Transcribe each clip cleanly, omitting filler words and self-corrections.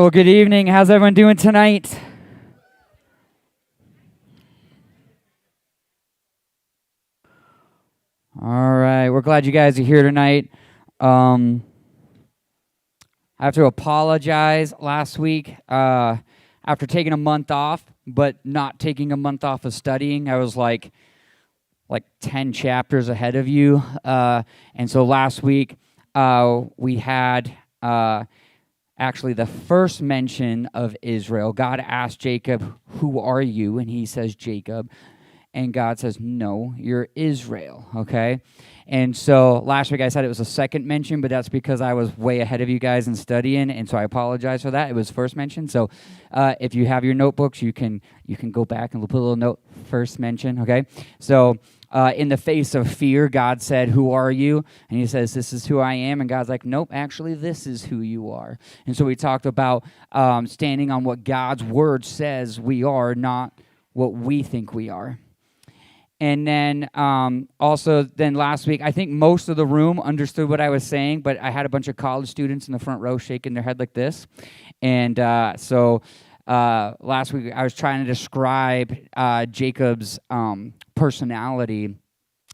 well, good evening. How's everyone doing tonight? All right, we're glad you guys are here tonight. I have to apologize last week after taking a month off, but not taking a month off of studying. I was like 10 chapters ahead of you. And so last week we had actually the first mention of Israel. God asked Jacob, "Who are you?" And he says, "Jacob." And God says, "No, you're Israel," okay? And so last week I said it was a second mention, but that's because I was way ahead of you guys in studying, and so I apologize for that. It was first mention. So if you have your notebooks, you can go back and put a little note, first mention, okay? So in the face of fear, God said, "Who are you?" And he says, "This is who I am." And God's like, "Nope, actually, this is who you are." And so we talked about standing on what God's word says we are, not what we think we are. And then also last week, I think most of the room understood what I was saying, but I had a bunch of college students in the front row shaking their head like this. And so last week, I was trying to describe Jacob's personality.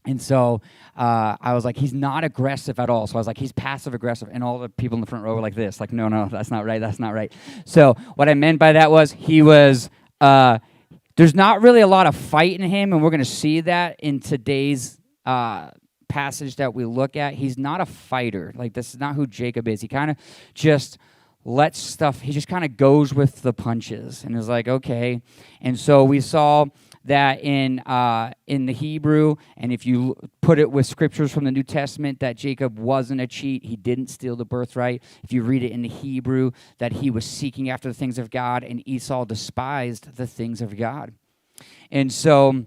And so I was like, he's not aggressive at all. So I was like, he's passive aggressive. And all the people in the front row were like this, like, no, that's not right, that's not right. So what I meant by that was he was... there's not really a lot of fight in him, and we're going to see that in today's passage that we look at. He's not a fighter. Like, this is not who Jacob is. He kind of just lets stuff, he just kind of goes with the punches and is like, okay. And so we saw that in the Hebrew, and if you put it with scriptures from the New Testament, that Jacob wasn't a cheat. He didn't steal the birthright. If you read it in the Hebrew, that he was seeking after the things of God, and Esau despised the things of God. And so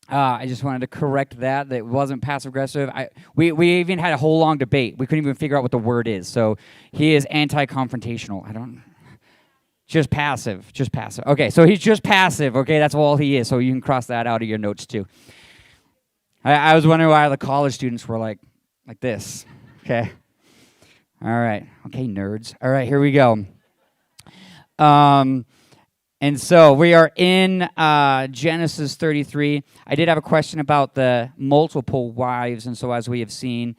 I just wanted to correct that it wasn't passive-aggressive. We even had a whole long debate. We couldn't even figure out what the word is. So he is anti-confrontational. Just passive. Okay, so he's just passive. Okay, that's all he is. So you can cross that out of your notes too. I was wondering why the college students were like this. Okay. All right. Okay, nerds. All right, here we go. And so we are in Genesis 33. I did have a question about the multiple wives, and so as we have seen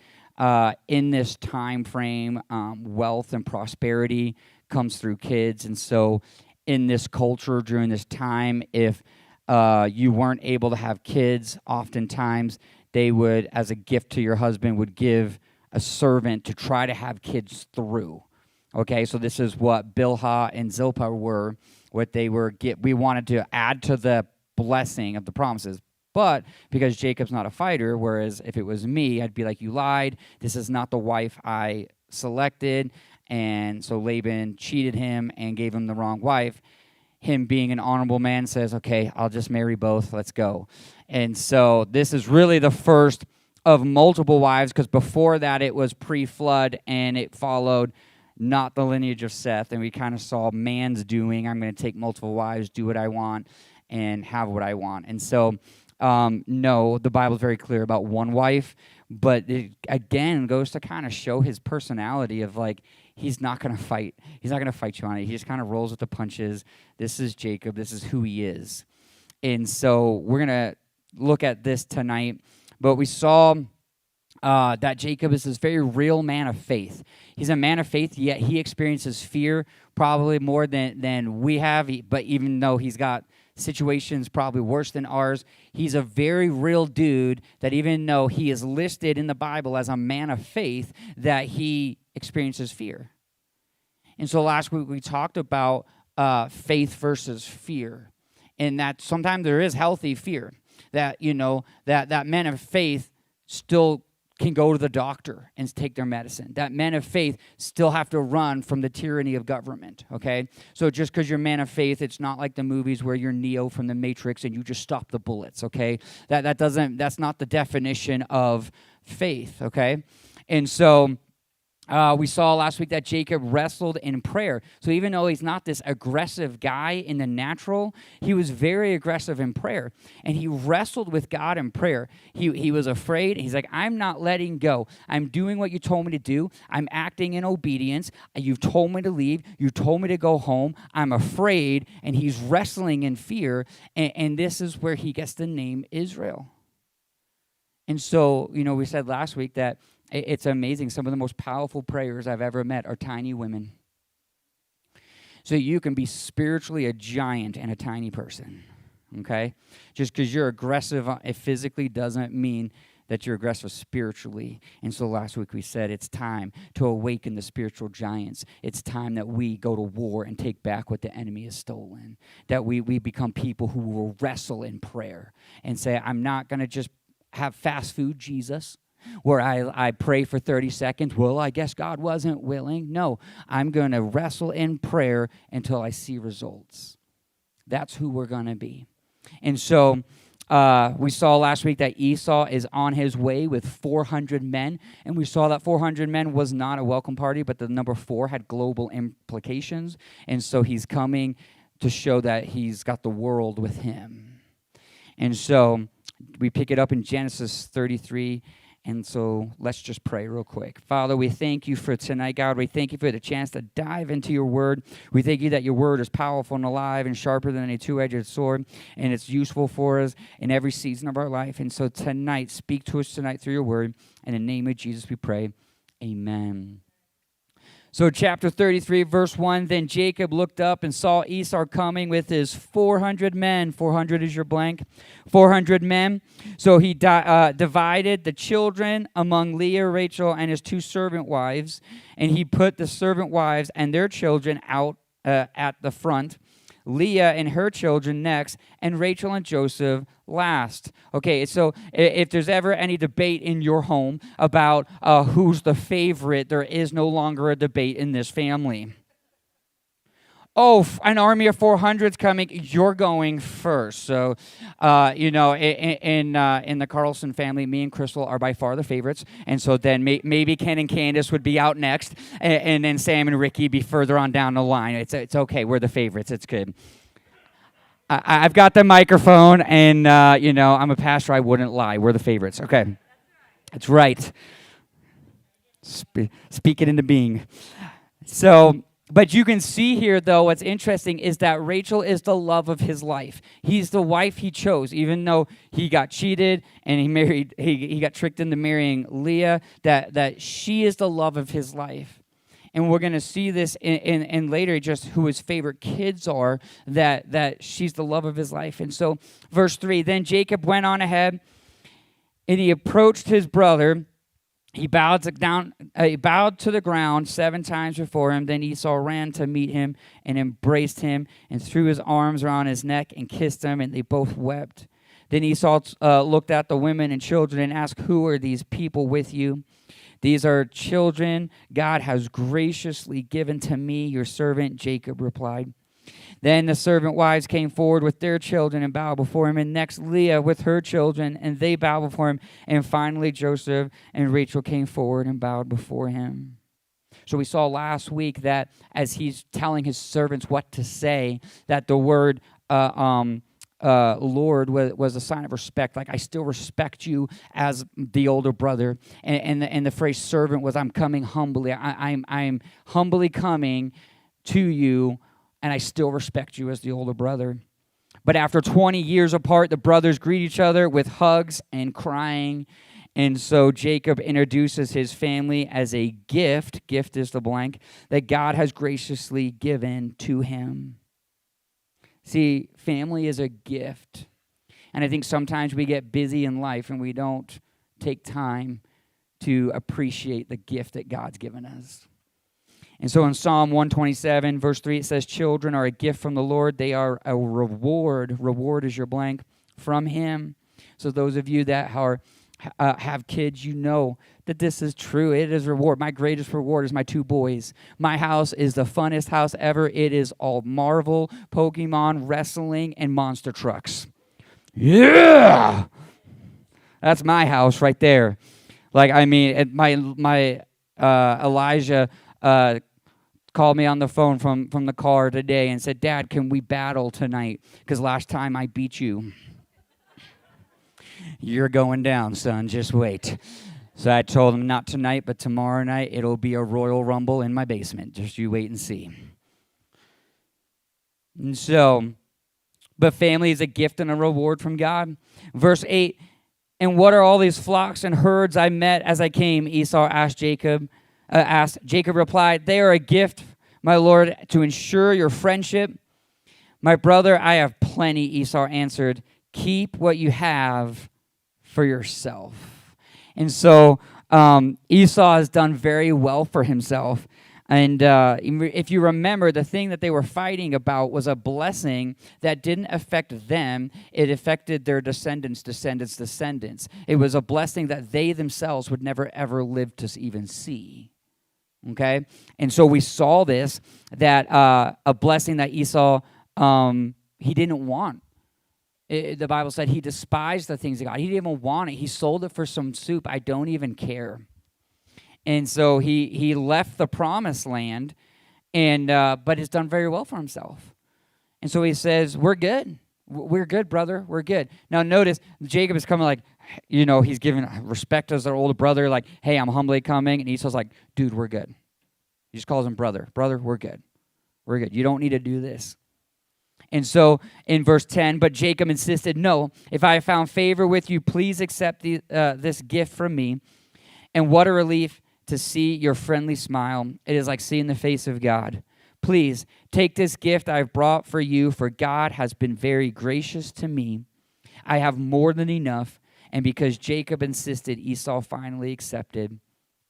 in this time frame, wealth and prosperity comes through kids. And so in this culture during this time, if you weren't able to have kids, oftentimes they would, as a gift to your husband, would give a servant to try to have kids through. Okay, so this is what Bilhah and Zilpah were, what they were. We wanted to add to the blessing of the promises. But because Jacob's not a fighter, whereas if it was me, I'd be like, you lied. This is not the wife I selected. And so Laban cheated him and gave him the wrong wife. Him being an honorable man says, okay, I'll just marry both. Let's go. And so this is really the first of multiple wives, because before that it was pre-flood and it followed not the lineage of Seth. And we kind of saw man's doing, I'm going to take multiple wives, do what I want, and have what I want. And so, no, the Bible's very clear about one wife, but it, again, goes to kind of show his personality of like, he's not going to fight. He's not going to fight you on it. He just kind of rolls with the punches. This is Jacob. This is who he is. And so we're going to look at this tonight. But we saw that Jacob is this very real man of faith. He's a man of faith, yet he experiences fear probably more than we have. But even though he's got situations probably worse than ours, he's a very real dude that even though he is listed in the Bible as a man of faith, that he experiences fear. And so last week we talked about faith versus fear, and that sometimes there is healthy fear, that, you know, that men of faith still can go to the doctor and take their medicine, that men of faith still have to run from the tyranny of government, okay? So just because you're a man of faith, it's not like the movies where you're Neo from the Matrix and you just stop the bullets, okay? That's not the definition of faith, okay? And so We saw last week that Jacob wrestled in prayer. So even though he's not this aggressive guy in the natural, he was very aggressive in prayer. And he wrestled with God in prayer. He was afraid. He's like, I'm not letting go. I'm doing what you told me to do. I'm acting in obedience. You've told me to leave. You told me to go home. I'm afraid. And he's wrestling in fear. And this is where he gets the name Israel. And so, we said last week that it's amazing. Some of the most powerful prayers I've ever met are tiny women. So you can be spiritually a giant and a tiny person, okay? Just because you're aggressive physically doesn't mean that you're aggressive spiritually. And so last week we said it's time to awaken the spiritual giants. It's time that we go to war and take back what the enemy has stolen. That we become people who will wrestle in prayer and say, I'm not going to just have fast food, Jesus, where I pray for 30 seconds. Well, I guess God wasn't willing. No, I'm going to wrestle in prayer until I see results. That's who we're going to be. And so we saw last week that Esau is on his way with 400 men. And we saw that 400 men was not a welcome party, but the number 4 had global implications. And so he's coming to show that he's got the world with him. And so we pick it up in Genesis 33. And so let's just pray real quick. Father, we thank you for tonight, God. We thank you for the chance to dive into your word. We thank you that your word is powerful and alive and sharper than any two-edged sword, and it's useful for us in every season of our life. And so tonight, speak to us tonight through your word. In the name of Jesus we pray. Amen. So chapter 33, verse 1, then Jacob looked up and saw Esau coming with his 400 men. 400 is your blank. 400 men. So he divided the children among Leah, Rachel, and his 2 servant wives. And he put the servant wives and their children out at the front, Leah and her children next, and Rachel and Joseph last. Okay, so if there's ever any debate in your home about who's the favorite, there is no longer a debate in this family. Oh, an army of 400's coming. You're going first. So, in the Carlson family, me and Crystal are by far the favorites. And so then maybe Ken and Candace would be out next, and then Sam and Ricky be further on down the line. It's okay. We're the favorites. It's good. I've got the microphone, and, I'm a pastor. I wouldn't lie. We're the favorites. Okay. That's right. Speak it into being. So... But you can see here, though, what's interesting is that Rachel is the love of his life. He's the wife he chose, even though he got cheated and he got tricked into marrying Leah, that she is the love of his life. And we're going to see this in later, just who his favorite kids are, that she's the love of his life. And so, verse 3, then Jacob went on ahead, and he approached his brother. He bowed to the ground 7 times before him. Then Esau ran to meet him and embraced him and threw his arms around his neck and kissed him, and they both wept. Then Esau looked at the women and children and asked, who are these people with you? These are children God has graciously given to me, your servant, Jacob replied. Then the servant wives came forward with their children and bowed before him, and next Leah with her children, and they bowed before him, and finally Joseph and Rachel came forward and bowed before him. So we saw last week that as he's telling his servants what to say, that the word Lord was a sign of respect. Like, I still respect you as the older brother. And the phrase servant was, I'm coming humbly. I'm humbly coming to you, and I still respect you as the older brother. But after 20 years apart, the brothers greet each other with hugs and crying. And so Jacob introduces his family as a gift is the blank, that God has graciously given to him. See, family is a gift. And I think sometimes we get busy in life and we don't take time to appreciate the gift that God's given us. And so in Psalm 127, verse 3, it says, children are a gift from the Lord. They are a reward. Reward is your blank from him. So those of you that have kids, you know that this is true. It is reward. My greatest reward is my 2 boys. My house is the funnest house ever. It is all Marvel, Pokemon, wrestling, and monster trucks. Yeah! That's my house right there. Like, I mean, my Elijah called me on the phone from the car today and said, Dad, can we battle tonight? Because last time I beat you. You're going down, son. Just wait. So I told him not tonight, but tomorrow night it'll be a Royal Rumble in my basement. Just you wait and see. And so, but family is a gift and a reward from God. Verse 8, and what are all these flocks and herds I met as I came? Esau asked Jacob. Jacob replied, they are a gift, my Lord, to ensure your friendship. My brother, I have plenty, Esau answered. Keep what you have for yourself. And so Esau has done very well for himself. And if you remember, the thing that they were fighting about was a blessing that didn't affect them. It affected their descendants. It was a blessing that they themselves would never, ever live to even see. Okay? And so we saw this, that a blessing that Esau, he didn't want. The Bible said he despised the things of God. He didn't even want it. He sold it for some soup. I don't even care. And so he left the promised land, and but has done very well for himself. And so he says, we're good. We're good, brother. We're good. Now notice, Jacob is coming like, he's giving respect as their older brother, like, hey, I'm humbly coming. And Esau's like, dude, we're good. He just calls him brother. Brother, we're good. We're good. You don't need to do this. And so in verse 10, but Jacob insisted, no, if I have found favor with you, please accept this gift from me. And what a relief to see your friendly smile. It is like seeing the face of God. Please take this gift I've brought for you, for God has been very gracious to me. I have more than enough. And because Jacob insisted, Esau finally accepted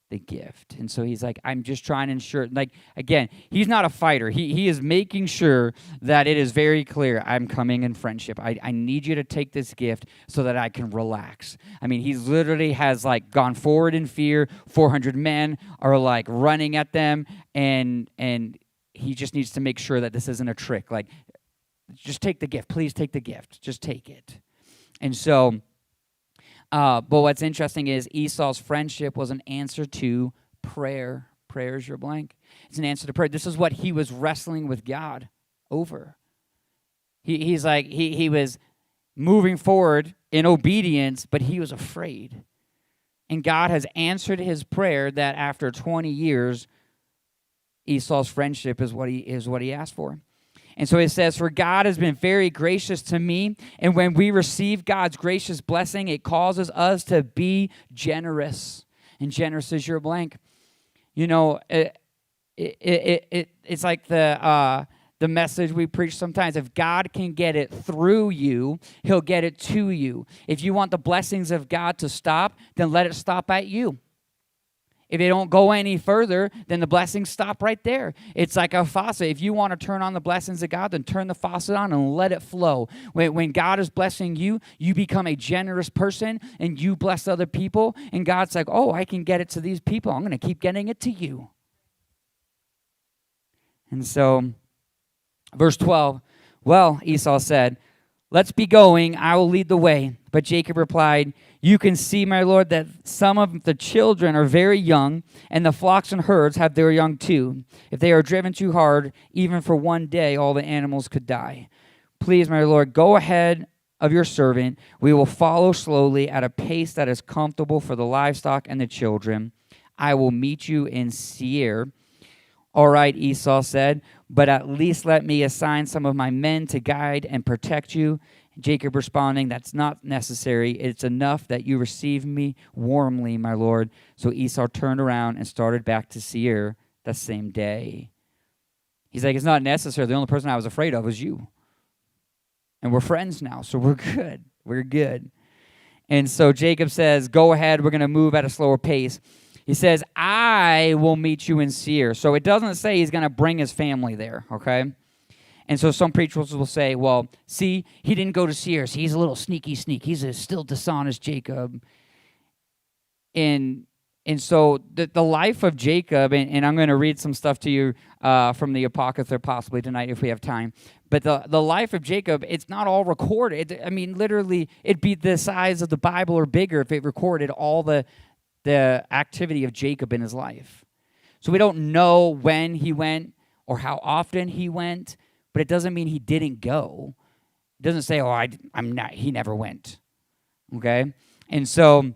the gift. And so he's like, I'm just trying to ensure, like, again, he's not a fighter. He is making sure that it is very clear, I'm coming in friendship. I need you to take this gift so that I can relax. I mean, he literally has like gone forward in fear. 400 men are like running at them, and he just needs to make sure that this isn't a trick. Like, just take the gift. Please take the gift. Just take it. And so but what's interesting is Esau's friendship was an answer to prayer. Prayer is your blank. It's an answer to prayer. This is what he was wrestling with God over. He's like, he was moving forward in obedience, but he was afraid. And God has answered his prayer that after 20 years, Esau's friendship is what he asked for. And so it says, for God has been very gracious to me, and when we receive God's gracious blessing, it causes us to be generous. And generous is your blank. It's like the message we preach sometimes. If God can get it through you, he'll get it to you. If you want the blessings of God to stop, then let it stop at you. If they don't go any further, then the blessings stop right there. It's like a faucet. If you want to turn on the blessings of God, then turn the faucet on and let it flow. When God is blessing you, you become a generous person and you bless other people. And God's like, oh, I can get it to these people. I'm going to keep getting it to you. And so, verse 12, well, Esau said, let's be going. I will lead the way. But Jacob replied, you can see, my Lord, that some of the children are very young, and the flocks and herds have their young too. If they are driven too hard, even for one day, all the animals could die. Please, my Lord, go ahead of your servant. We will follow slowly at a pace that is comfortable for the livestock and the children. I will meet you in Seir. All right, Esau said, but at least let me assign some of my men to guide and protect you. Jacob responding, that's not necessary. It's enough that you receive me warmly, my Lord. So Esau turned around and started back to Seir that same day. He's like, it's not necessary. The only person I was afraid of was you. And we're friends now, so we're good. We're good. And so Jacob says, go ahead. We're going to move at a slower pace. He says, I will meet you in Seir. So it doesn't say he's going to bring his family there, okay? And so some preachers will say, well, see, he didn't go to Seir. So he's a little sneaky. He's a still dishonest Jacob. And so the life of Jacob, and I'm going to read some stuff to you from the Apocrypha possibly tonight if we have time. But the life of Jacob, it's not all recorded. I mean, literally, it'd be the size of the Bible or bigger if it recorded all the the activity of Jacob in his life. So we don't know when he went or how often he went, but it doesn't mean he didn't go. It doesn't say, I'm not, he never went. Okay? And so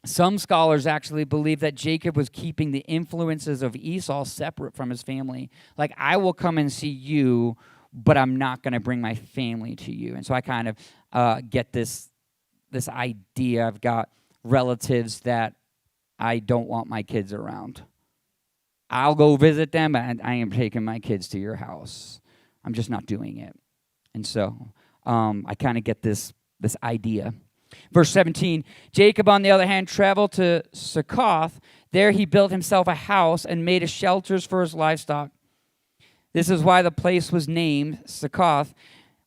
some scholars actually believe that Jacob was keeping the influences of Esau separate from his family. Like, I will come and see you, but I'm not going to bring my family to you. And so I kind of get this idea. I've got relatives that I don't want my kids around. I'll go visit them, and I am taking my kids to your house. I'm just not doing it. And so I kind of get this idea. Verse 17, Jacob, on the other hand, traveled to Succoth. There he built himself a house and made shelters for his livestock. This is why the place was named Succoth,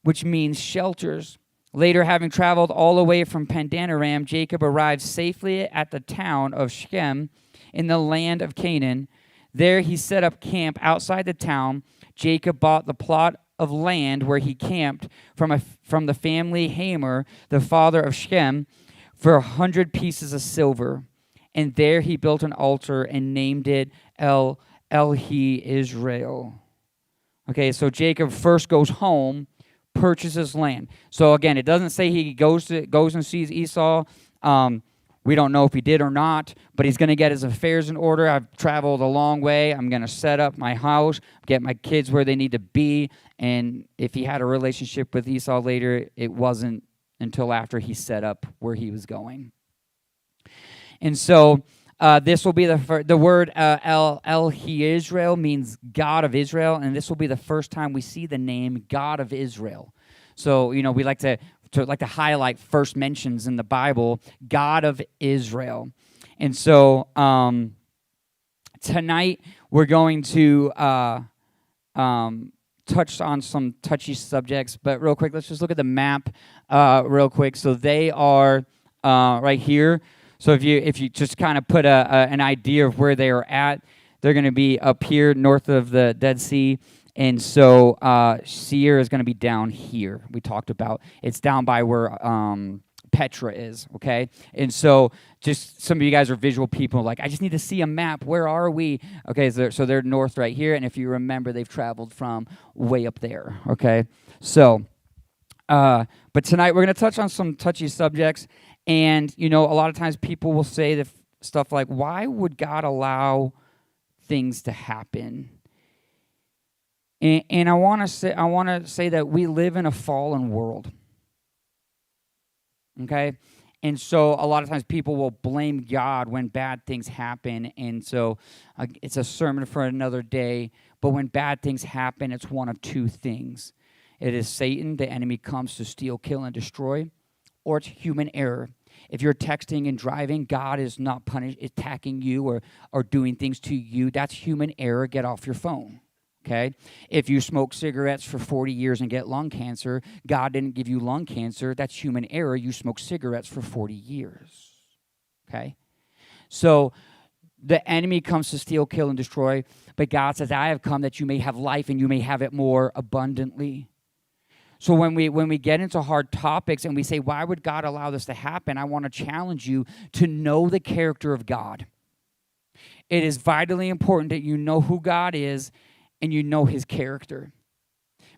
which means shelters. Later, having traveled all the way from Padanaram, Jacob arrived safely at the town of Shechem in the land of Canaan. There he set up camp outside the town. Jacob bought the plot of land where he camped from the family Hamor, the father of Shechem, for 100 pieces of silver. And there he built an altar and named it El-Elohe Israel. Okay, so Jacob first goes home, purchases land. So again, it doesn't say he goes and sees Esau. We don't know if he did or not, but he's going to get his affairs in order. I've traveled a long way. I'm going to set up my house, get my kids where they need to be. And if he had a relationship with Esau later, it wasn't until after he set up where he was going. And so this will be the word El-Elohe Israel means God of Israel, and this will be the first time we see the name God of Israel. So, we like to highlight first mentions in the Bible, God of Israel. And so tonight we're going to touch on some touchy subjects, but real quick, let's just look at the map real quick. So they are right here. So if you just kind of put an idea of where they are at, they're going to be up here north of the Dead Sea. And so Seir is going to be down here. We talked about it's down by where Petra is, okay? And so just some of you guys are visual people, like, I just need to see a map. Where are we? Okay, so they're north right here. And if you remember, they've traveled from way up there, okay? So, but tonight we're going to touch on some touchy subjects. And, a lot of times people will say stuff like, why would God allow things to happen? And I want to say that we live in a fallen world. Okay? And so a lot of times people will blame God when bad things happen. And so it's a sermon for another day. But when bad things happen, it's one of two things. It is Satan, the enemy, comes to steal, kill, and destroy, or it's human error. If you're texting and driving, God is not attacking you or doing things to you. That's human error. Get off your phone. Okay? If you smoke cigarettes for 40 years and get lung cancer, God didn't give you lung cancer. That's human error. You smoked cigarettes for 40 years. Okay? So the enemy comes to steal, kill, and destroy, but God says, I have come that you may have life and you may have it more abundantly. So when we get into hard topics and we say, why would God allow this to happen? I want to challenge you to know the character of God. It is vitally important that you know who God is and you know his character.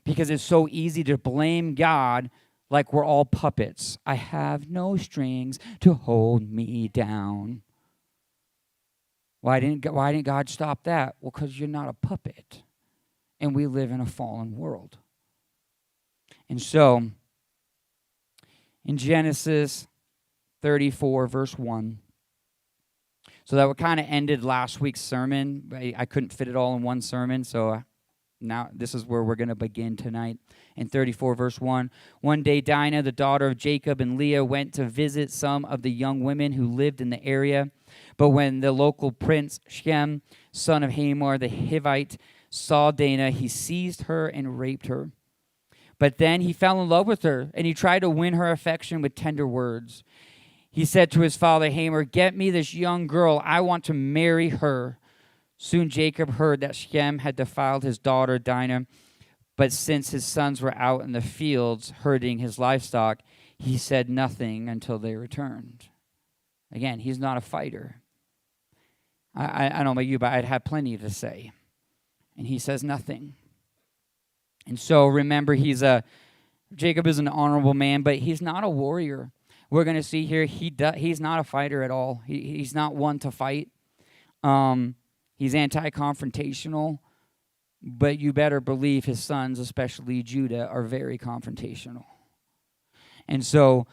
Because it's so easy to blame God like we're all puppets. I have no strings to hold me down. Why didn't God stop that? Well, because you're not a puppet. And we live in a fallen world. And so, in Genesis 34, verse 1, so that kind of ended last week's sermon. I couldn't fit it all in one sermon, so now this is where we're going to begin tonight. In 34, verse 1, one day Dinah, the daughter of Jacob and Leah, went to visit some of the young women who lived in the area. But when the local prince, Shechem, son of Hamor, the Hivite, saw Dinah, he seized her and raped her. But then he fell in love with her, and he tried to win her affection with tender words. He said to his father Hamor, get me this young girl. I want to marry her. Soon Jacob heard that Shechem had defiled his daughter Dinah, but since his sons were out in the fields herding his livestock, he said nothing until they returned. Again, he's not a fighter. I don't know about you, but I'd have plenty to say. And he says nothing. And so remember, Jacob is an honorable man, but he's not a warrior. We're going to see here he's not a fighter at all. He's not one to fight. He's anti-confrontational, but you better believe his sons, especially Judah, are very confrontational. And so,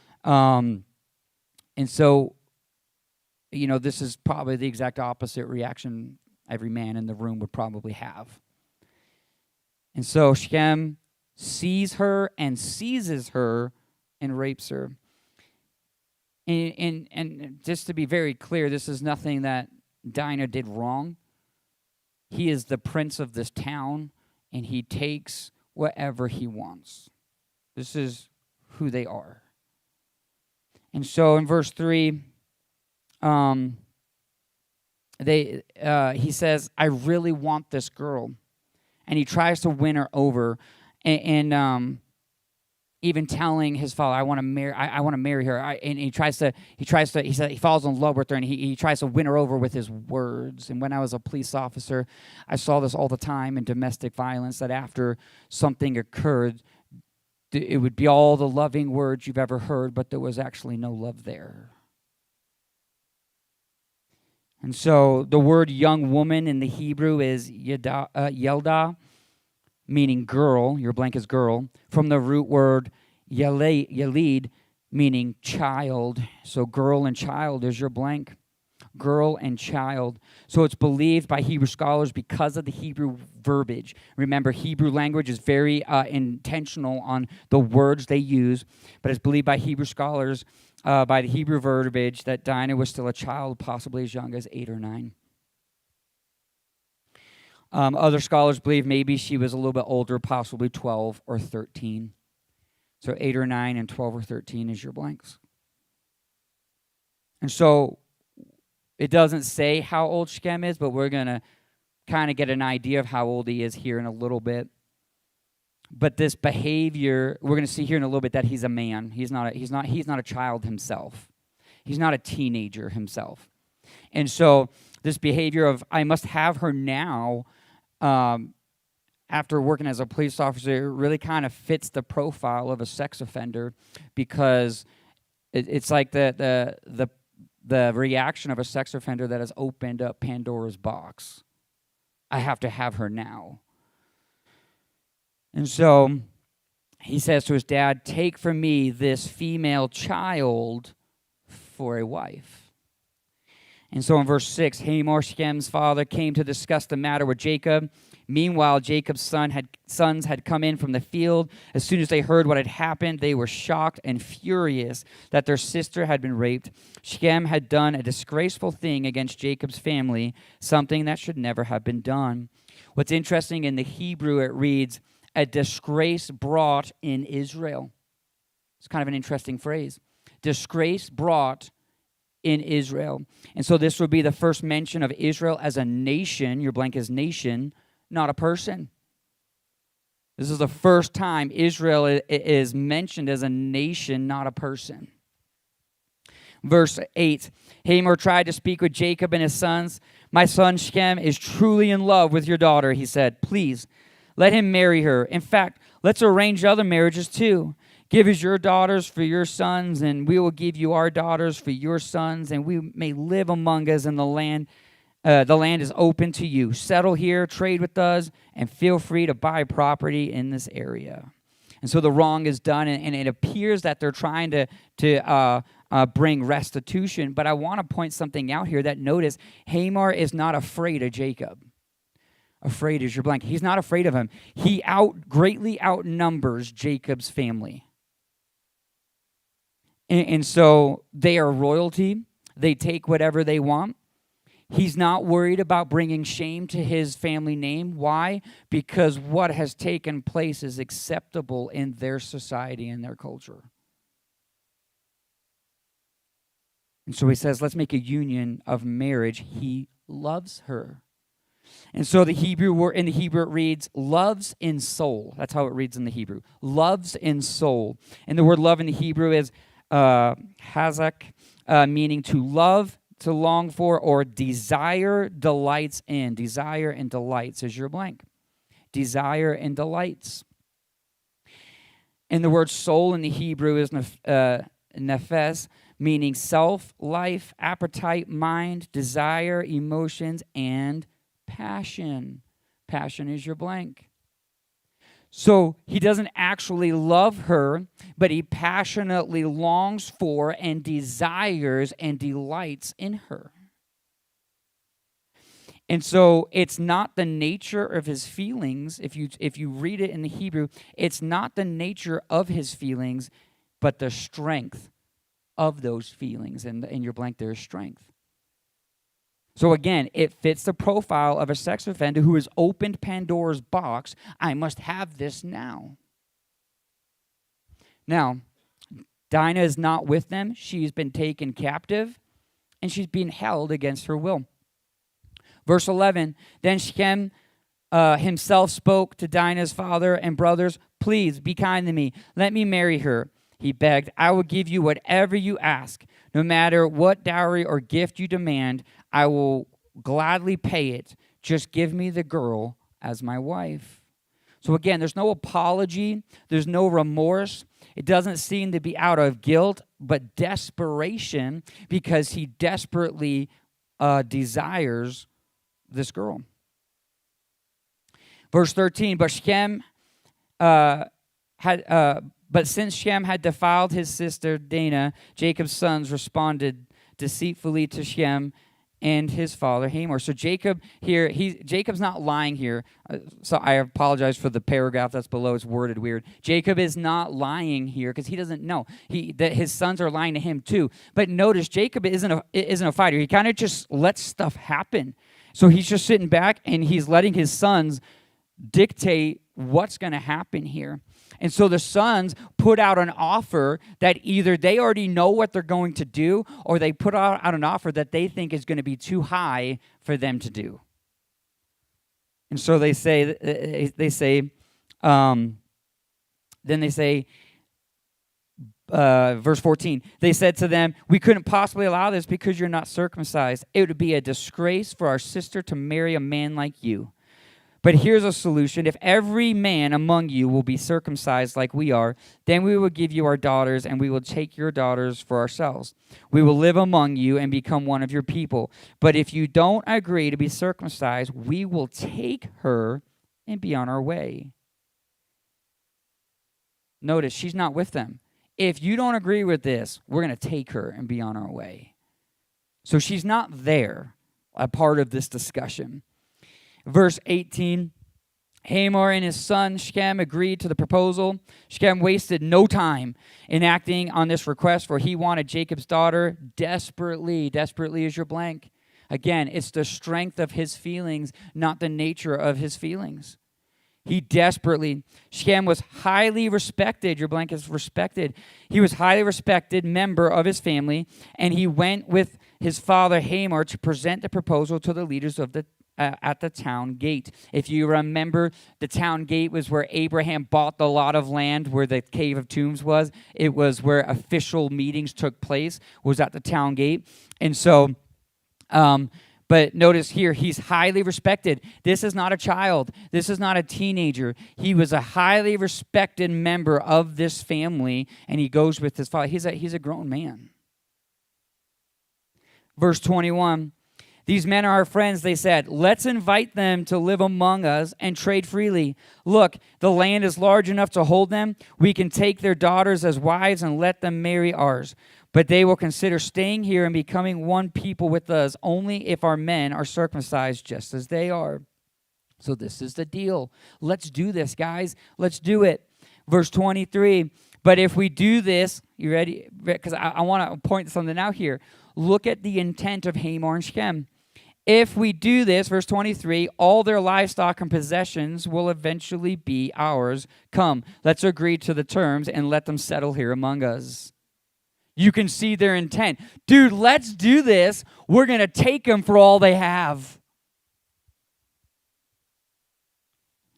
this is probably the exact opposite reaction every man in the room would probably have. And so Shechem sees her and seizes her and rapes her. And just to be very clear, this is nothing that Dinah did wrong. He is the prince of this town, and he takes whatever he wants. This is who they are. And so in verse 3, he says, I really want this girl. And he tries to win her over, and even telling his father, I want to marry her. And he falls in love with her, and he tries to win her over with his words. And when I was a police officer, I saw this all the time in domestic violence, that after something occurred, it would be all the loving words you've ever heard, but there was actually no love there. And so the word young woman in the Hebrew is yelda, meaning girl. Your blank is girl. From the root word yelid, meaning child. So girl and child is your blank. Girl and child. So it's believed by Hebrew scholars because of the Hebrew verbiage. Remember, Hebrew language is very intentional on the words they use, but it's believed by Hebrew scholars by the Hebrew verbiage that Dinah was still a child, possibly as young as 8 or 9. Other scholars believe maybe she was a little bit older, possibly 12 or 13. So 8 or 9 and 12 or 13 is your blanks. And so it doesn't say how old Shechem is, but we're going to kind of get an idea of how old he is here in a little bit. But this behavior, we're going to see here in a little bit that he's a man. He's not a child himself. He's not a teenager himself. And so this behavior of, I must have her now, after working as a police officer, really kind of fits the profile of a sex offender, because it's like the reaction of a sex offender that has opened up Pandora's box. I have to have her now. And so he says to his dad, take from me this female child for a wife. And so in verse 6, Hamor, Shechem's father, came to discuss the matter with Jacob. Meanwhile, Jacob's sons had come in from the field. As soon as they heard what had happened, they were shocked and furious that their sister had been raped. Shechem had done a disgraceful thing against Jacob's family, something that should never have been done. What's interesting, in the Hebrew, it reads, a disgrace brought in Israel. It's kind of an interesting phrase. Disgrace brought in Israel. And so this would be the first mention of Israel as a nation. Your blank is nation, not a person. This is the first time Israel is mentioned as a nation, not a person. Verse 8, Hamor tried to speak with Jacob and his sons. My son Shechem is truly in love with your daughter, he said. Please, let him marry her. In fact, let's arrange other marriages too. Give us your daughters for your sons, and we will give you our daughters for your sons, and we may live among us in the land. The land is open to you. Settle here, trade with us, and feel free to buy property in this area. And so the wrong is done, and it appears that they're trying to bring restitution. But I want to point something out here that notice Hamor is not afraid of Jacob. Afraid is your blank. He's not afraid of him. He greatly outnumbers Jacob's family. And so they are royalty. They take whatever they want. He's not worried about bringing shame to his family name. Why? Because what has taken place is acceptable in their society and their culture. And so he says, let's make a union of marriage. He loves her. And so the Hebrew word, in the Hebrew it reads, loves in soul. That's how it reads in the Hebrew. Loves in soul. And the word love in the Hebrew is hazak, meaning to love to long for, or desire, delights in. Desire and delights is your blank. Desire and delights. And the word soul in the Hebrew is nephes, meaning self, life, appetite, mind, desire, emotions, and passion. Passion is your blank. So he doesn't actually love her, but he passionately longs for and desires and delights in her. And so it's not the nature of his feelings. If you read it in the Hebrew, it's not the nature of his feelings, but the strength of those feelings. And in your blank, there is strength. So again, it fits the profile of a sex offender who has opened Pandora's box. I must have this now. Now, Dinah is not with them. She's been taken captive, and she's being held against her will. Verse 11, then Shechem himself spoke to Dinah's father and brothers, please be kind to me. Let me marry her. He begged, I will give you whatever you ask. No matter what dowry or gift you demand, I will gladly pay it. Just give me the girl as my wife. So again, there's no apology. There's no remorse. It doesn't seem to be out of guilt, but desperation, because he desperately desires this girl. Verse 13, but since Shem had defiled his sister Dinah, Jacob's sons responded deceitfully to Shem and his father Hamor. So Jacob here, Jacob's not lying here. So I apologize for the paragraph that's below. It's worded weird. Jacob is not lying here because he doesn't know. That his sons are lying to him too. But notice Jacob isn't a fighter. He kind of just lets stuff happen. So he's just sitting back and he's letting his sons dictate what's going to happen here. And so the sons put out an offer that either they already know what they're going to do, or they put out an offer that they think is going to be too high for them to do. And so they say, verse 14, they said to them, we couldn't possibly allow this because you're not circumcised. It would be a disgrace for our sister to marry a man like you. But here's a solution. If every man among you will be circumcised like we are, then we will give you our daughters, and we will take your daughters for ourselves. We will live among you and become one of your people. But if you don't agree to be circumcised, we will take her and be on our way. Notice, she's not with them. If you don't agree with this, we're going to take her and be on our way. So she's not there, a part of this discussion. Verse 18, Hamor and his son Shechem agreed to the proposal. Shechem wasted no time in acting on this request, for he wanted Jacob's daughter desperately. Desperately is your blank. Again, it's the strength of his feelings, not the nature of his feelings. Shechem was highly respected. Your blank is respected. He was highly respected member of his family, and he went with his father Hamor to present the proposal to the leaders of at the town gate. If you remember, the town gate was where Abraham bought the lot of land where the cave of tombs was. It was where official meetings took place, was at the town gate. And so, but notice here, he's highly respected. This is not a child. This is not a teenager. He was a highly respected member of this family, and he goes with his father. He's a grown man. Verse 21, these men are our friends, they said. Let's invite them to live among us and trade freely. Look, the land is large enough to hold them. We can take their daughters as wives and let them marry ours. But they will consider staying here and becoming one people with us only if our men are circumcised just as they are. So this is the deal. Let's do this, guys. Let's do it. Verse 23, but if we do this, you ready? Because I want to point something out here. Look at the intent of Hamor and Shechem. If we do this, verse 23, all their livestock and possessions will eventually be ours. Come, let's agree to the terms and let them settle here among us. You can see their intent. Dude, let's do this. We're going to take them for all they have.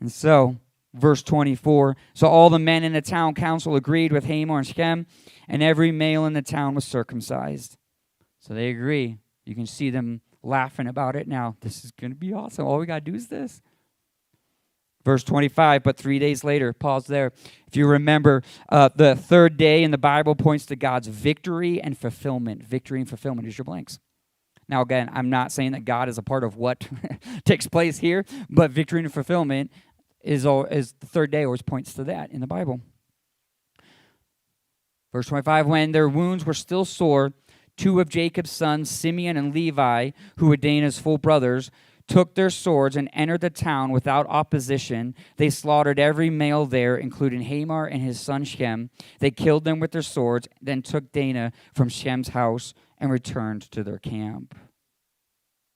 And so, verse 24, so all the men in the town council agreed with Hamor and Shechem, and every male in the town was circumcised. So they agree. You can see them laughing about it now. This is going to be awesome. All we got to do is this. Verse 25, but 3 days later, pause there. If you remember, the third day in the Bible points to God's victory and fulfillment. Victory and fulfillment is your blanks. Now, again, I'm not saying that God is a part of what takes place here, but victory and fulfillment is the third day always points to that in the Bible. Verse 25, when their wounds were still sore, 2 of Jacob's sons, Simeon and Levi, who were Dinah's full brothers, took their swords and entered the town without opposition. They slaughtered every male there, including Hamor and his son Shechem. They killed them with their swords, then took Dinah from Shechem's house and returned to their camp.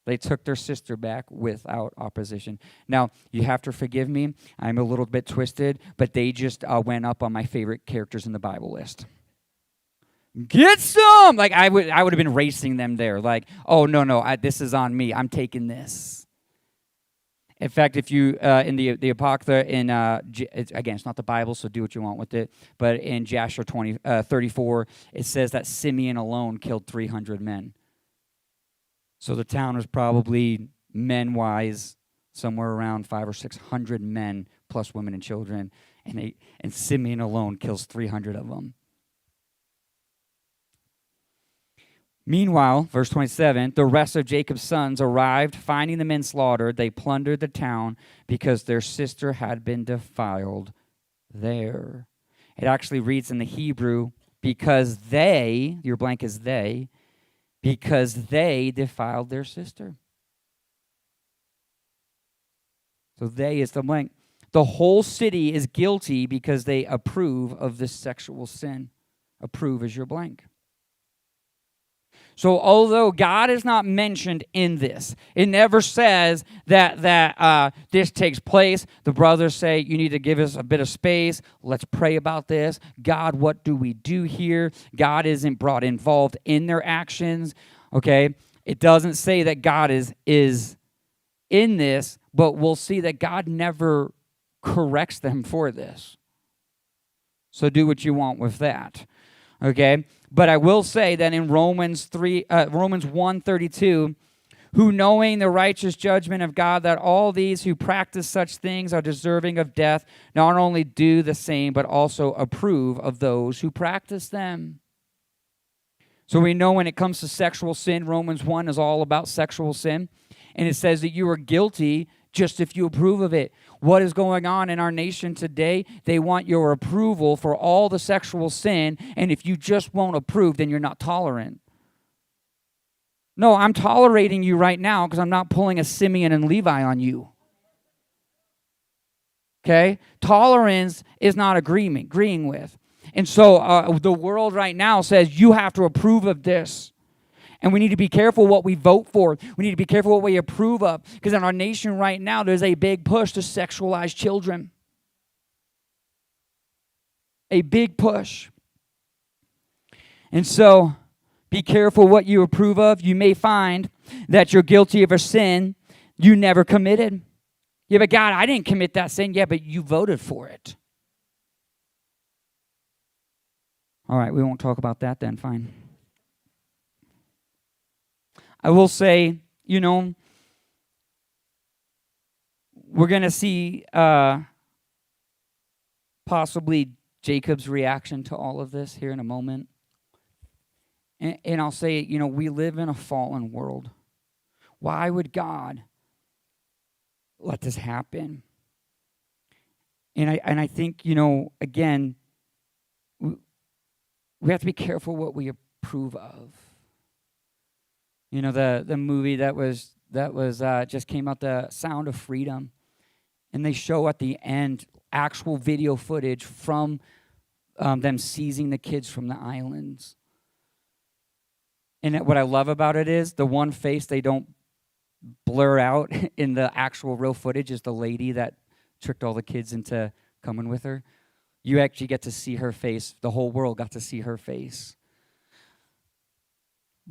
They took their sister back without opposition. Now, you have to forgive me. I'm a little bit twisted, but they just went up on my favorite characters in the Bible list. Get some! Like, I would have been racing them there. Like, oh, no, this is on me. I'm taking this. In fact, if you, in the Apocrypha, again, it's not the Bible, so do what you want with it, but in Jasher 34, it says that Simeon alone killed 300 men. So the town was probably, men-wise, somewhere around 500 or 600 men, plus women and children, and Simeon alone kills 300 of them. Meanwhile, verse 27, the rest of Jacob's sons arrived, finding the men slaughtered. They plundered the town because their sister had been defiled there. It actually reads in the Hebrew, because they, your blank is they, because they defiled their sister. So they is the blank. The whole city is guilty because they approve of this sexual sin. Approve is your blank. So although God is not mentioned in this, it never says that this takes place. The brothers say, you need to give us a bit of space. Let's pray about this. God, what do we do here? God isn't brought involved in their actions. Okay? It doesn't say that God is in this, but we'll see that God never corrects them for this. So do what you want with that. Okay? But I will say that in Romans 1:32, who knowing the righteous judgment of God, that all these who practice such things are deserving of death, not only do the same, but also approve of those who practice them. So we know when it comes to sexual sin, Romans 1 is all about sexual sin. And it says that you are guilty just if you approve of it. What is going on in our nation today? They want your approval for all the sexual sin, and if you just won't approve, then you're not tolerant. No, I'm tolerating you right now because I'm not pulling a Simeon and Levi on you. Okay? Tolerance is not agreeing with. And so the world right now says you have to approve of this. And we need to be careful what we vote for. We need to be careful what we approve of. Because in our nation right now, there's a big push to sexualize children. A big push. And so, be careful what you approve of. You may find that you're guilty of a sin you never committed. Yeah, but God, I didn't commit that sin. Yeah, but you voted for it. All right, we won't talk about that then. Fine. I will say, we're going to see possibly Jacob's reaction to all of this here in a moment. And I'll say, we live in a fallen world. Why would God let this happen? And I think, again, we have to be careful what we approve of. The movie that was just came out, The Sound of Freedom, and they show at the end actual video footage from them seizing the kids from the islands. And what I love about it is the one face they don't blur out in the actual real footage is the lady that tricked all the kids into coming with her. You actually get to see her face. The whole world got to see her face.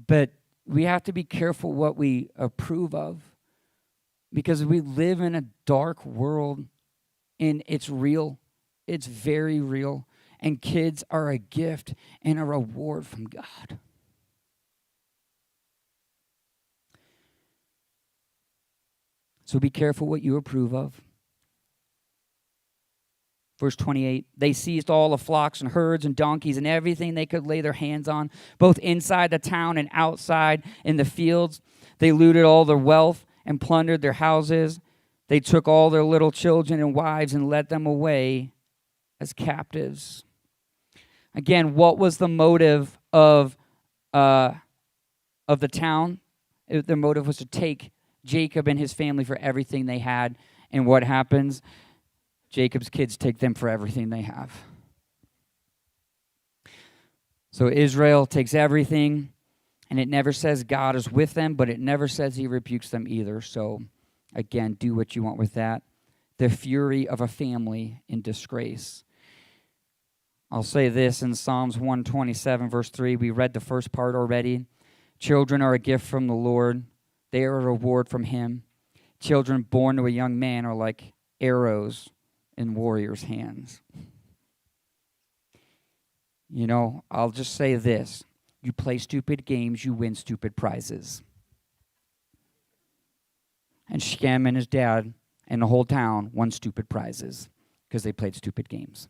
But we have to be careful what we approve of, because we live in a dark world, and it's real. It's very real. And kids are a gift and a reward from God. So be careful what you approve of. Verse 28, they seized all the flocks and herds and donkeys and everything they could lay their hands on, both inside the town and outside in the fields. They looted all their wealth and plundered their houses. They took all their little children and wives and led them away as captives. Again, what was the motive of the town? Their motive was to take Jacob and his family for everything they had. And what happens? Jacob's kids take them for everything they have. So Israel takes everything, and it never says God is with them, but it never says he rebukes them either. So again, do what you want with that. The fury of a family in disgrace. I'll say this in Psalms 127, verse 3. We read the first part already. Children are a gift from the Lord. They are a reward from him. Children born to a young man are like arrows in warriors' hands. You know, I'll just say this. You play stupid games, you win stupid prizes. And Shechem and his dad and the whole town won stupid prizes because they played stupid games.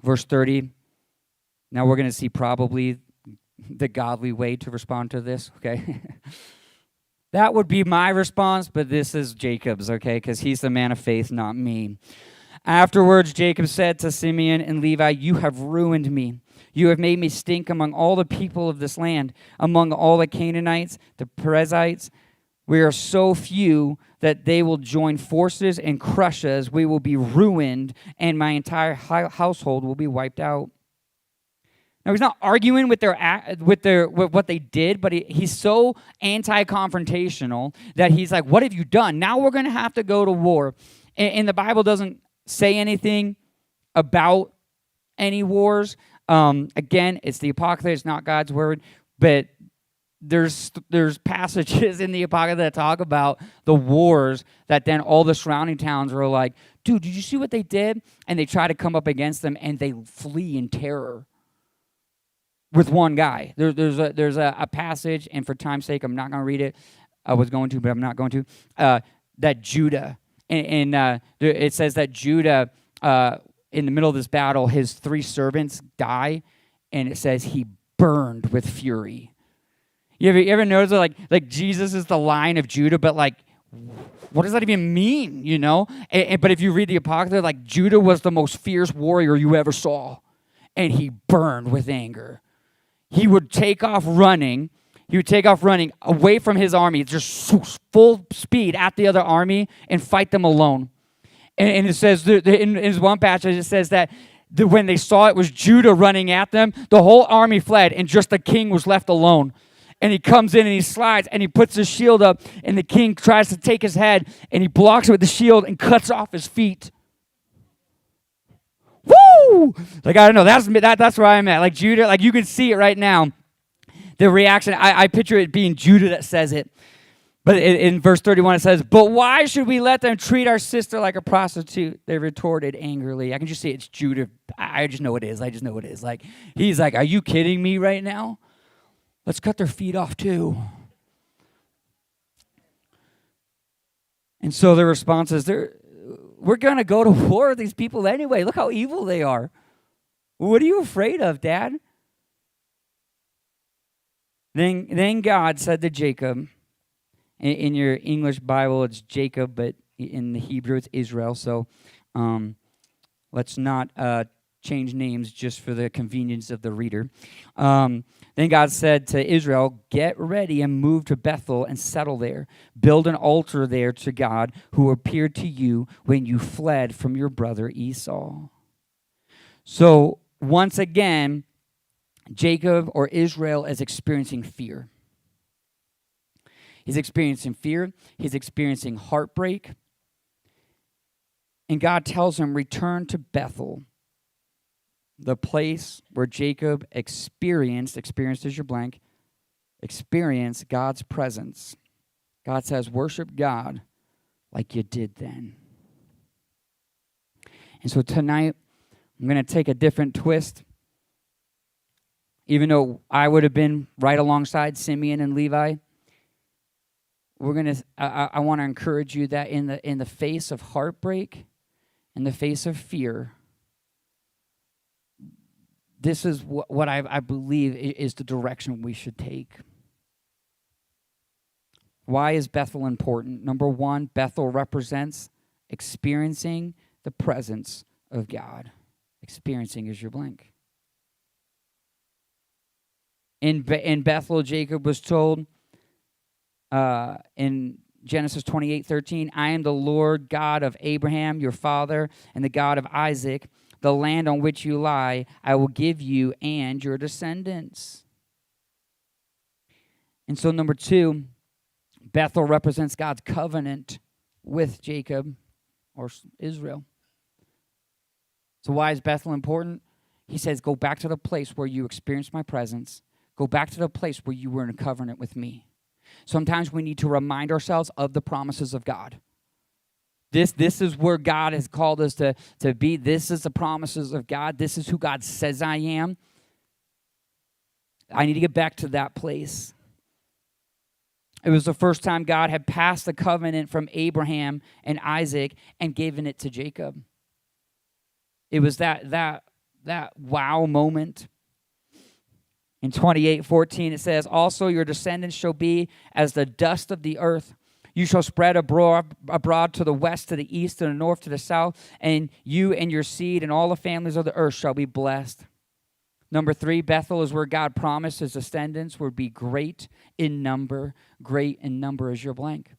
Verse 30, now we're going to see probably the godly way to respond to this, okay? That would be my response, but this is Jacob's, okay, because he's the man of faith, not me. Afterwards, Jacob said to Simeon and Levi, you have ruined me. You have made me stink among all the people of this land, among all the Canaanites, the Perizzites. We are so few that they will join forces and crush us. We will be ruined, and my entire household will be wiped out. Now, he's not arguing with what they did, but he's so anti-confrontational that he's like, what have you done? Now we're going to have to go to war. And the Bible doesn't say anything about any wars. Again, it's the Apocrypha, it's not God's word, but there's passages in the Apocrypha that talk about the wars that then all the surrounding towns were like, dude, did you see what they did? And they try to come up against them, and they flee in terror. With one guy. There's a passage, and for time's sake, I'm not going to read it. I was going to, but I'm not going to. That Judah, and it says that Judah, in the middle of this battle, his 3 servants die, and it says he burned with fury. You ever notice that, like Jesus is the Lion of Judah, but like, what does that even mean, you know? But if you read the Apocrypha, like Judah was the most fierce warrior you ever saw, and he burned with anger. He would take off running. He would take off running away from his army, just full speed at the other army and fight them alone. And it says, in one passage, it says that when they saw it was Judah running at them, the whole army fled and just the king was left alone. And he comes in and he slides and he puts his shield up, and the king tries to take his head and he blocks it with the shield and cuts off his feet. Woo! Like, I don't know, that's where I'm at. Like Judah, like you can see it right now. The reaction, I picture it being Judah that says it. But in verse 31 it says, but why should we let them treat our sister like a prostitute? They retorted angrily. I can just see it's Judah. I just know it is. Like, he's like, are you kidding me right now? Let's cut their feet off too. And so the response is, we're going to go to war with these people anyway. Look how evil they are. What are you afraid of, Dad? Then God said to Jacob, in your English Bible it's Jacob, but in the Hebrew it's Israel. So let's not change names just for the convenience of the reader. Then God said to Israel, get ready and move to Bethel and settle there. Build an altar there to God who appeared to you when you fled from your brother Esau. So once again, Jacob or Israel is experiencing fear. He's experiencing fear. He's experiencing heartbreak. And God tells him, return to Bethel, the place where Jacob experienced is your blank, experienced God's presence. God says, worship God like you did then. And so tonight, I'm going to take a different twist. Even though I would have been right alongside Simeon and Levi, I want to encourage you that in the face of heartbreak, in the face of fear, this is what I believe is the direction we should take. Why is Bethel important? Number one, Bethel represents experiencing the presence of God. Experiencing is your blank. In Bethel, Jacob was told in Genesis 28:13, I am the Lord God of Abraham, your father, and the God of Isaac. The land on which you lie, I will give you and your descendants. And so number two, Bethel represents God's covenant with Jacob or Israel. So why is Bethel important? He says, go back to the place where you experienced my presence. Go back to the place where you were in a covenant with me. Sometimes we need to remind ourselves of the promises of God. This is where God has called us to be. This is the promises of God. This is who God says I am. I need to get back to that place. It was the first time God had passed the covenant from Abraham and Isaac and given it to Jacob. It was that wow moment. In 28:14 it says, also your descendants shall be as the dust of the earth. You shall spread abroad to the west, to the east, to the north, to the south, and you and your seed and all the families of the earth shall be blessed. Number three, Bethel is where God promised his descendants would be great in number. Great in number is your blank.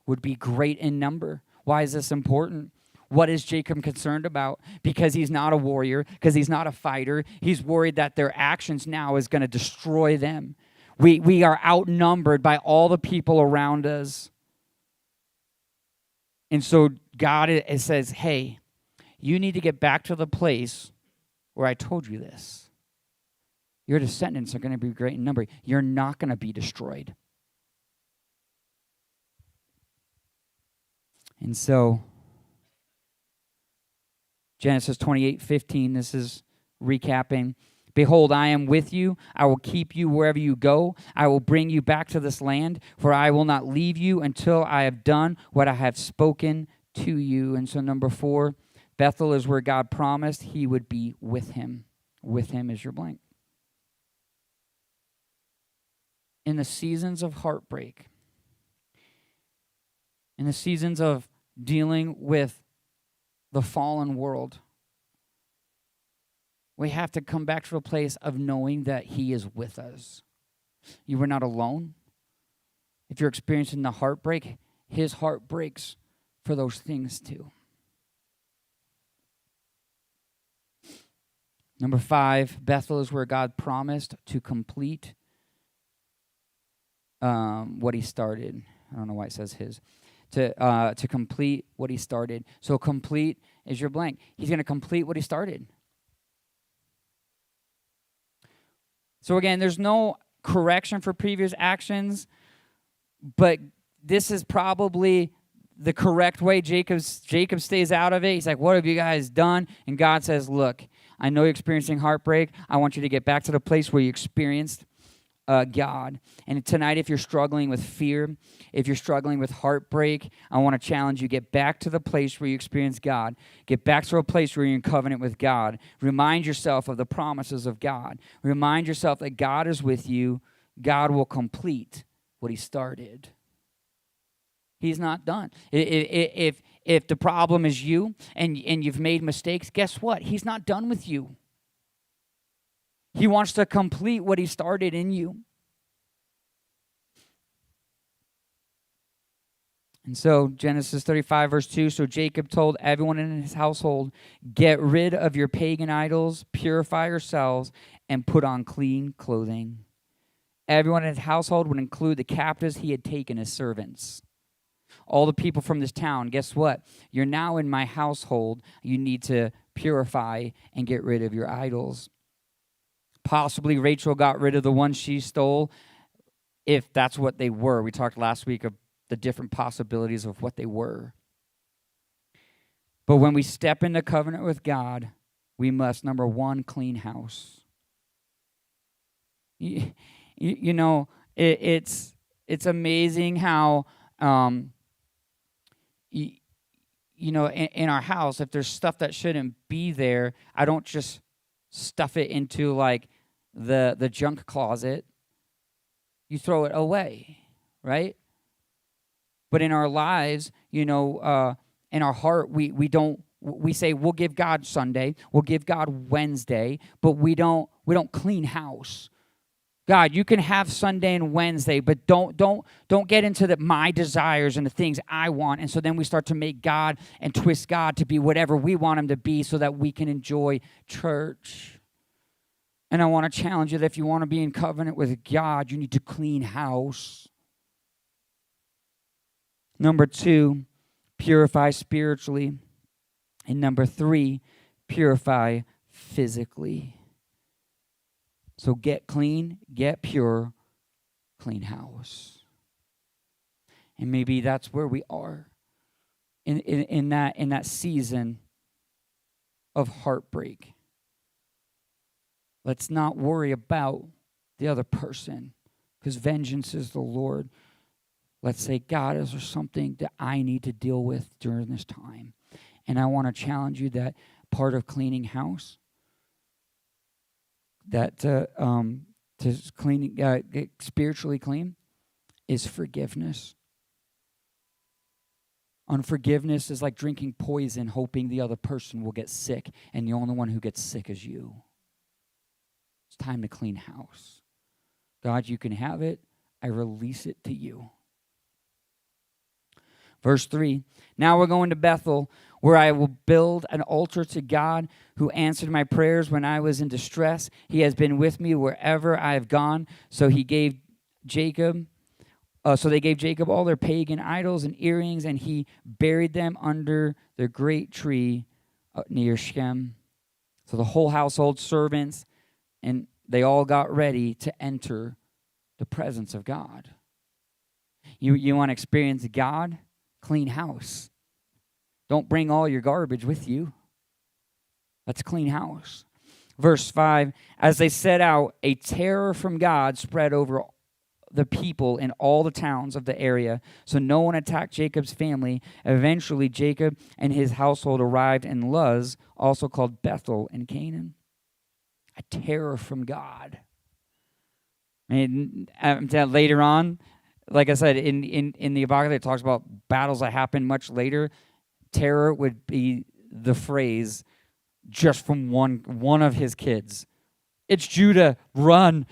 Would be great in number. Why is this important? What is Jacob concerned about? Because he's not a warrior, because he's not a fighter. He's worried that their actions now is going to destroy them. We are outnumbered by all the people around us. And so God it says, hey, you need to get back to the place where I told you this. Your descendants are going to be great in number. You're not going to be destroyed. And so Genesis 28:15, this is recapping. Behold, I am with you. I will keep you wherever you go. I will bring you back to this land, for I will not leave you until I have done what I have spoken to you. And so number 4, Bethel is where God promised he would be with him. With him is your blank. In the seasons of heartbreak, in the seasons of dealing with the fallen world, we have to come back to a place of knowing that he is with us. You are not alone. If you're experiencing the heartbreak, his heart breaks for those things too. Number 5, Bethel is where God promised to complete what he started. I don't know why it says his. To complete what he started. So complete is your blank. He's going to complete what he started. So again, there's no correction for previous actions, but this is probably the correct way. Jacob stays out of it. He's like, what have you guys done? And God says, look, I know you're experiencing heartbreak. I want you to get back to the place where you experienced God. And tonight, if you're struggling with fear, if you're struggling with heartbreak, I want to challenge you, get back to the place where you experience God. Get back to a place where you're in covenant with God. Remind yourself of the promises of God. Remind yourself that God is with you. God will complete what he started. He's not done. If the problem is you and you've made mistakes, guess what? He's not done with you. He wants to complete what he started in you. And so Genesis 35, verse 2, so Jacob told everyone in his household, get rid of your pagan idols, purify yourselves, and put on clean clothing. Everyone in his household would include the captives he had taken as servants. All the people from this town, guess what? You're now in my household. You need to purify and get rid of your idols. Possibly Rachel got rid of the ones she stole, if that's what they were. We talked last week of the different possibilities of what they were. But when we step into covenant with God, we must, number 1, clean house. You know, it's it's amazing how, in our house, if there's stuff that shouldn't be there, I don't just stuff it into like the junk closet. You throw it away, right? But in our lives, in our heart, we say we'll give God Sunday, we'll give God Wednesday, but we don't clean house. God, you can have Sunday and Wednesday, but don't get into my desires and the things I want. And so then we start to make God and twist God to be whatever we want him to be so that we can enjoy church. And I want to challenge you that if you want to be in covenant with God, you need to clean house. Number 2, purify spiritually. And number 3, purify physically. So get clean, get pure, clean house. And maybe that's where we are in that season of heartbreak. Let's not worry about the other person, because vengeance is the Lord. Let's say, God, is there something that I need to deal with during this time? And I want to challenge you that part of cleaning house, that to cleaning, get spiritually clean, is forgiveness. Unforgiveness is like drinking poison, hoping the other person will get sick, and the only one who gets sick is you. It's time to clean house. God, you can have it. I release it to you. Verse 3, now we're going to Bethel, where I will build an altar to God who answered my prayers when I was in distress. He has been with me wherever I have gone. So they gave Jacob all their pagan idols and earrings, and he buried them under the great tree near Shechem. So the whole household, servants, and they all got ready to enter the presence of God. You want to experience God? Clean house. Don't bring all your garbage with you. Let's clean house. Verse 5, as they set out, a terror from God spread over the people in all the towns of the area, so no one attacked Jacob's family. Eventually, Jacob and his household arrived in Luz, also called Bethel in Canaan. A terror from God. And later on, like I said, in the Apocalypse, it talks about battles that happen much later. Terror would be the phrase just from one of his kids. It's Judah, run.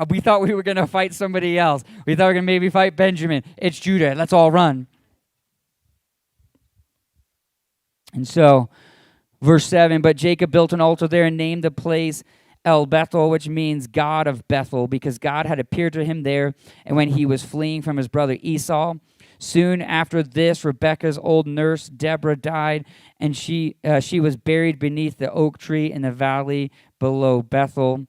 We thought we were going to fight somebody else. We thought we were going to maybe fight Benjamin. It's Judah. Let's all run. And so, verse 7, but Jacob built an altar there and named the place El Bethel, which means God of Bethel, because God had appeared to him there, and when he was fleeing from his brother Esau. Soon after this, Rebekah's old nurse, Deborah, died, and she was buried beneath the oak tree in the valley below Bethel.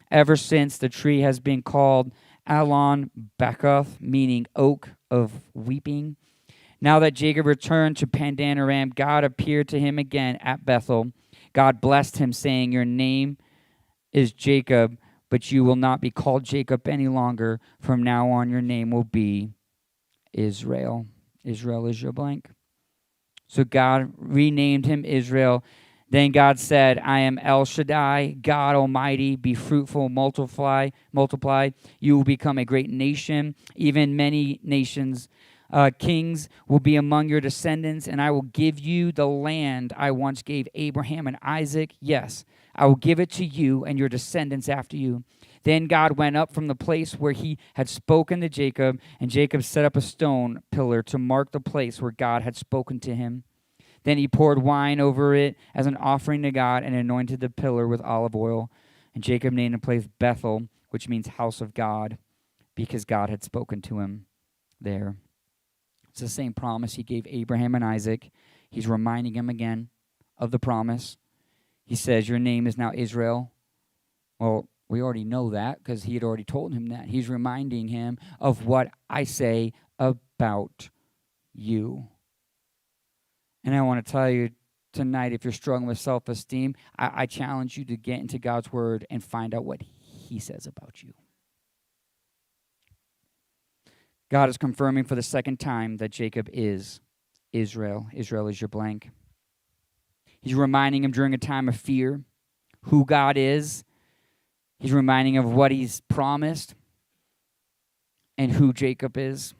Ever since, the tree has been called Alon Bakuth, meaning oak of weeping. Now that Jacob returned to Pandan Aram, God appeared to him again at Bethel. God blessed him, saying, your name is Jacob, but you will not be called Jacob any longer. From now on, your name will be Israel. Israel is your blank. So God renamed him Israel. Then God said, I am El Shaddai, God Almighty. Be fruitful, multiply. You will become a great nation, even many nations. Kings will be among your descendants, and I will give you the land I once gave Abraham and Isaac. Yes, I will give it to you and your descendants after you. Then God went up from the place where he had spoken to Jacob, and Jacob set up a stone pillar to mark the place where God had spoken to him. Then he poured wine over it as an offering to God and anointed the pillar with olive oil. And Jacob named the place Bethel, which means house of God, because God had spoken to him there. It's the same promise he gave Abraham and Isaac. He's reminding him again of the promise. He says, your name is now Israel. Well, we already know that because he had already told him that. He's reminding him of what I say about you. And I want to tell you tonight, if you're struggling with self-esteem, I challenge you to get into God's word and find out what he says about you. God is confirming for the second time that Jacob is Israel. Israel is your blank. He's reminding him during a time of fear who God is. He's reminding him of what he's promised and who Jacob is.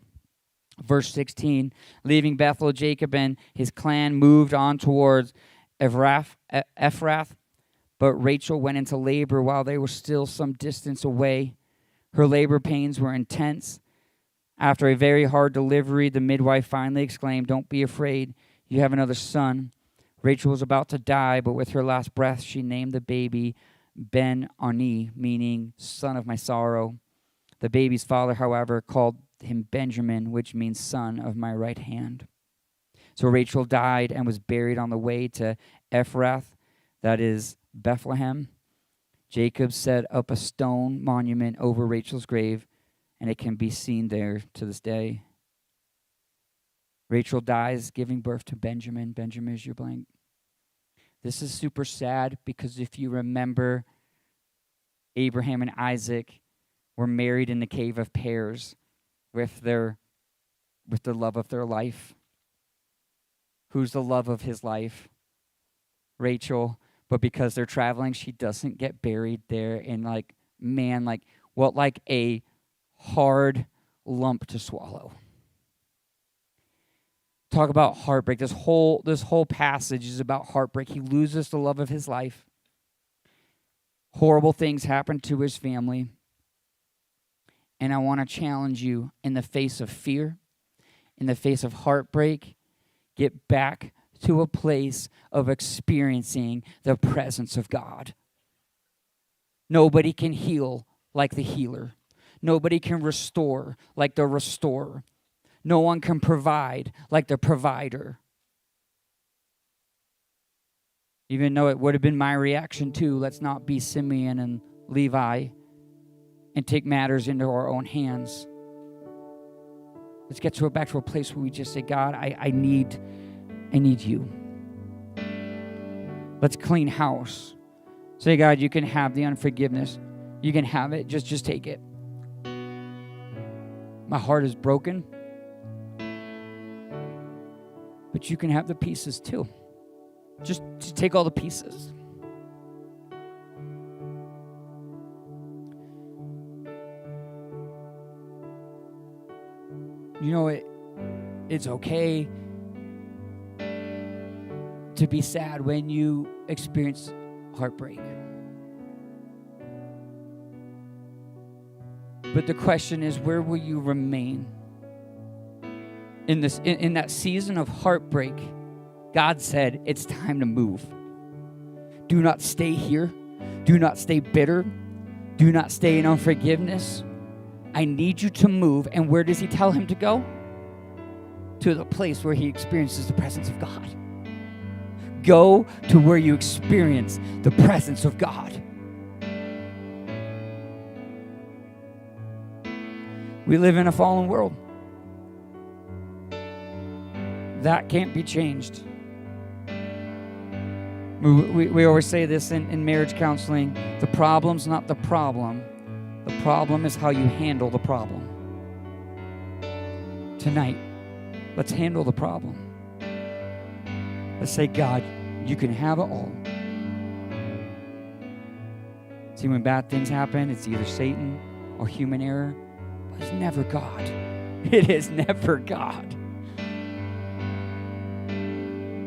Verse 16, leaving Bethel, Jacob and his clan moved on towards Ephrath, but Rachel went into labor while they were still some distance away. Her labor pains were intense. After a very hard delivery, the midwife finally exclaimed, "Don't be afraid, you have another son." Rachel was about to die, but with her last breath, she named the baby Ben-Oni, meaning son of my sorrow. The baby's father, however, called him Benjamin, which means son of my right hand. So Rachel died and was buried on the way to Ephrath, that is Bethlehem. Jacob set up a stone monument over Rachel's grave, and it can be seen there to this day. Rachel dies giving birth to Benjamin. Benjamin is your blank. This is super sad because if you remember, Abraham and Isaac were married in the cave of pears with the love of their life. Who's the love of his life? Rachel. But because they're traveling, she doesn't get buried there. And what a hard lump to swallow. Talk about heartbreak. This whole passage is about heartbreak. He loses the love of his life. Horrible things happen to his family. And I want to challenge you, in the face of fear, in the face of heartbreak, get back to a place of experiencing the presence of God. Nobody can heal like the healer. Nobody can restore like the restorer. No one can provide like the provider. Even though it would have been my reaction too, let's not be Simeon and Levi and take matters into our own hands. Let's get back to a place where we just say, God, I need you. Let's clean house. Say, God, you can have the unforgiveness. You can have it. Just take it. My heart is broken. But you can have the pieces too. Just take all the pieces. You know, it's okay to be sad when you experience heartbreak. But the question is, where will you remain? In that season of heartbreak, God said, it's time to move. Do not stay here. Do not stay bitter. Do not stay in unforgiveness. I need you to move. And where does he tell him to go? To the place where he experiences the presence of God. Go to where you experience the presence of God. We live in a fallen world. That can't be changed. We always say this in marriage counseling. The problem's not the problem. The problem is how you handle the problem. Tonight, let's handle the problem. Let's say, God, you can have it all. See, when bad things happen, it's either Satan or human error, but it's never God. It is never God.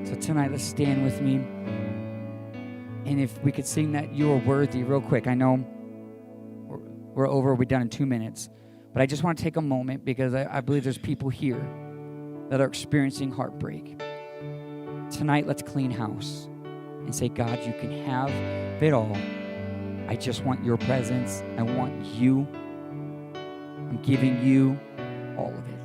So tonight, let's stand with me. And if we could sing that You Are Worthy real quick. I know we're over. We're done in 2 minutes. But I just want to take a moment because I believe there's people here that are experiencing heartbreak. Tonight, let's clean house and say, God, you can have it all. I just want your presence. I want you. I'm giving you all of it.